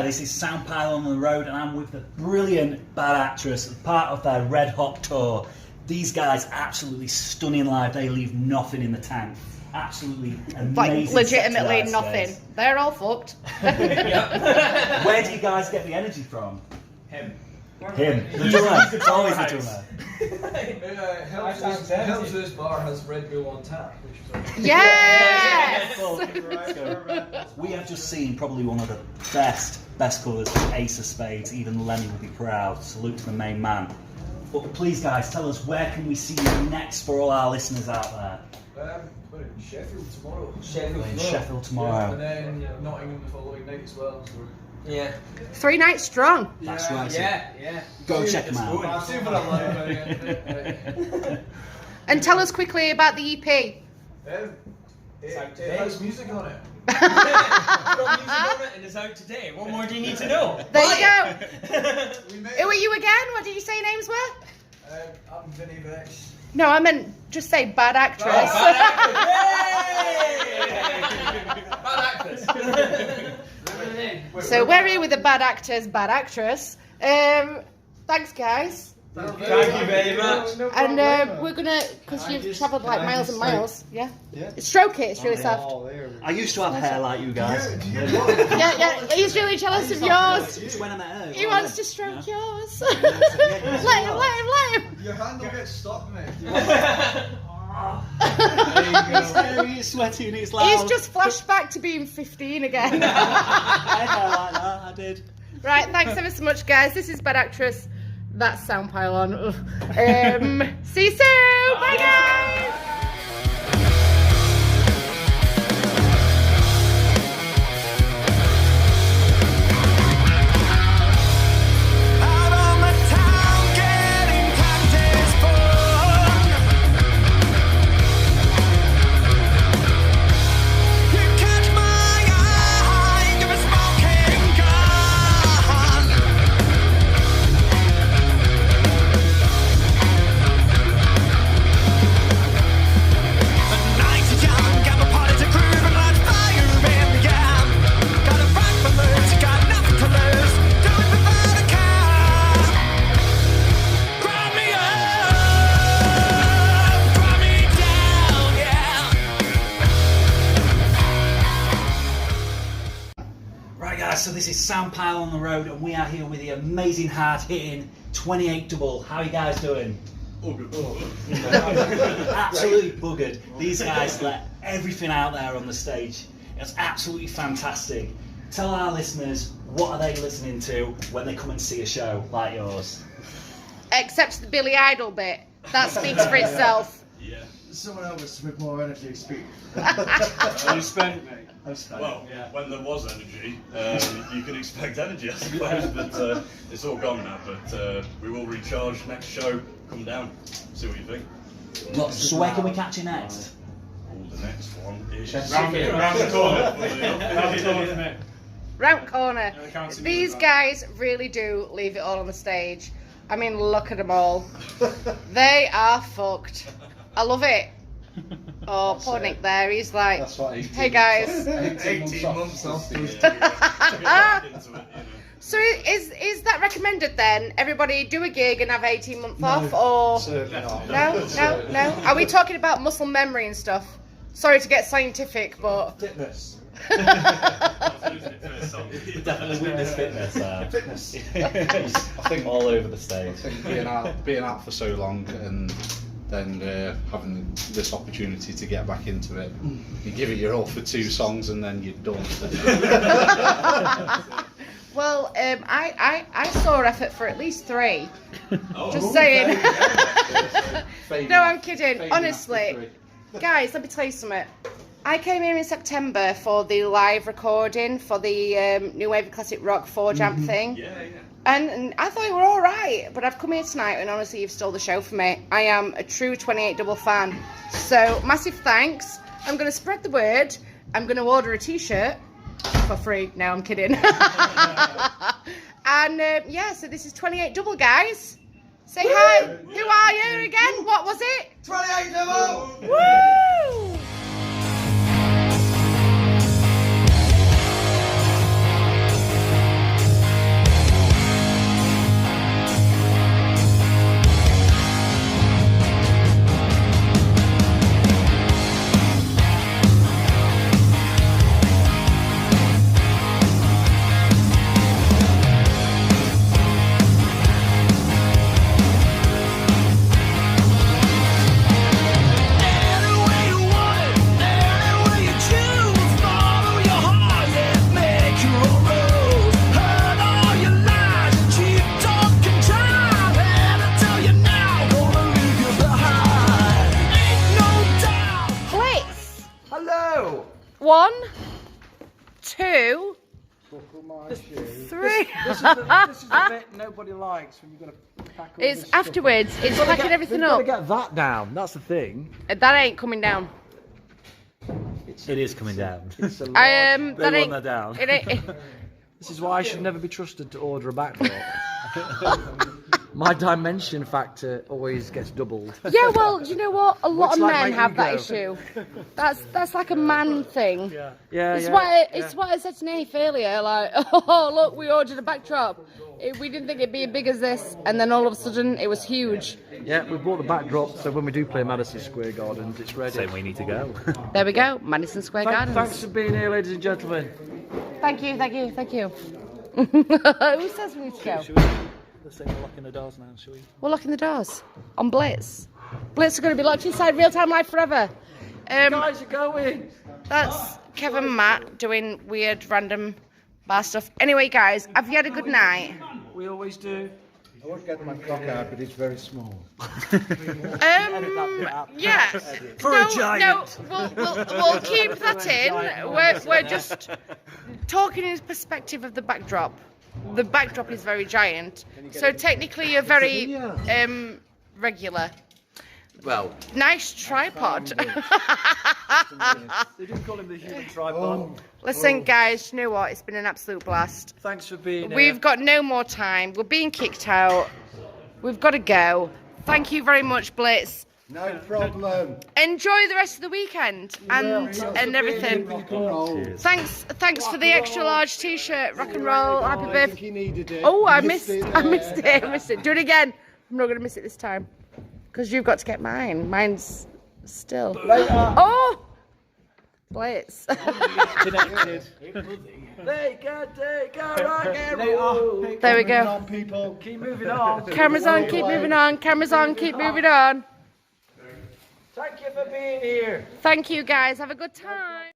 this is Sound Pylon on the road, and I'm with the brilliant Bad Actress, part of their Red Hot tour. These guys absolutely stunning live. They leave nothing in the tank. Absolutely amazing. Like legitimately sets nothing. guys. They're all fucked. Where do you guys get the energy from? Him. The drummer. Always the drummer. Helmsley's bar has Red Bull on tap, which is Yes! We have just seen probably one of the best colours of Ace of Spades. Even Lenny would be proud. Salute to the main man. But please, guys, tell us, where can we see you next for all our listeners out there? we're in Sheffield tomorrow. Sheffield tomorrow. Yeah, and then Nottingham the following night as well. So. Yeah. 3 nights strong. That's right. Yeah. Go check them out. I'll see what I'm like. And tell us quickly about the EP. It has music on it. It's got music on it and it's out today. What more do you need to know? There you go. Who are you again? What did you say names were? I'm Vinny Vex. No, I meant just say Bad Actress. Bad actress. So we're here with the Bad Actors, Bad Actress. Thanks, guys. Thank you very much. And we're gonna, because you've travelled like miles and miles. Yeah. Stroke it. It's really soft. I used to have hair like you guys. Yeah. He's really jealous of yours. Just when I met her. He wants to stroke yours. Let him. Your hand will get stuck, mate. He's sweaty and it's loud. He's just flashed back to being 15 again. I had hair like that, I did. Right, thanks ever so much, guys. This is Bad Actress. That's Sound Pylon. See you soon. Bye, guys. So this is Sound Pylon on the road, and we are here with the amazing, hard-hitting 28 double. How are you guys doing? Absolutely buggered. These guys let everything out there on the stage. It's absolutely fantastic. Tell our listeners, what are they listening to when they come and see a show like yours? Except the Billy Idol bit. That speaks for itself. Yeah. Someone else with more energy speak. You spent, mate. Well, yeah. when there was energy, you could expect energy, I suppose, but it's all gone now. But we will recharge next show. Come down, see what you think. So where can we catch you next? The next one is round the corner. Round corner. These guys really do leave it all on the stage. I mean, look at them all. They are fucked. I love it. Oh, poor Nick there. He's like, hey guys. 18 months off. So is that recommended then? Everybody do a gig and have 18 months off, or Certainly not. No? Are we talking about muscle memory and stuff? Sorry to get scientific, but Fitness. Definitely witness fitness. Fitness. I think all over the stage. I think being out for so long and then having this opportunity to get back into it, you give it your all for 2 songs and then you're done. well, I saw effort for at least 3. Just saying. No, I'm kidding. Honestly, guys, let me tell you something. I came here in September for the live recording for the New Wave of Classic Rock 4Jam thing. Yeah. And I thought you were all right, but I've come here tonight and honestly you've stole the show for me. I am a true 28 double fan. So massive thanks. I'm going to spread the word. I'm going to order a t-shirt for free. No, I'm kidding. And yeah, so this is 28 double, guys. Say hi. Who are you again? What was it? 28 double! Woo! 1, 2, Buckle my shoe. 3. This is the bit nobody likes when you've got to pack all It's this stuff. afterwards. It's We've gotta packing everything we've up. got to get that down. That's the thing. That ain't coming down. It is coming down. It's a large... That want ain't. that down. It ain't. This is why I should never be trusted to order a backdrop. My dimension factor always gets doubled. Yeah, well, you know what? A lot Looks of like men my have that ego. issue. That's like a man thing. Yeah, It's yeah. it's what I said to Nate earlier. Like, oh look, we ordered a backdrop. We didn't think it'd be as big as this, and then all of a sudden it was huge. Yeah, we bought the backdrop, so when we do play Madison Square Gardens, it's ready. Saying we need to go. There we go, Madison Square Gardens. Thanks for being here, ladies and gentlemen. Thank you. Who says we need to go? Let's say we're locking the doors now, shall we? We're locking the doors on Blitz. Blitz are going to be locked inside real time live forever. Guys are going. That's Kevin and Matt doing weird random bar stuff. Anyway, guys, have you had a good night? We always do. I won't get my cock out, but it's very small. Yeah. For a giant. No, we'll keep that in. We're just talking in perspective of the backdrop. The backdrop is very giant, so technically you're very regular. Well, Nice tripod. they didn't call him the human tripod. Listen, guys, you know what? It's been an absolute blast. Thanks for being here. We've got no more time. We're being kicked out. We've got to go. Thank you very much, Blitz. No problem. Enjoy the rest of the weekend and everything. Rock and roll. Thanks for the extra large T-shirt. Rock and roll. Happy I birthday. think he needed it. Oh, I Missed missed it. it. Do it again. I'm not going to miss it this time because you've got to get mine. Mine's still. Oh, Blitz. Connected. Take a rock and roll. There we go. On, people. Keep moving on. Cameras on. Keep moving on. Cameras on. Keep moving on. Thank you for being here. Thank you, guys. Have a good time.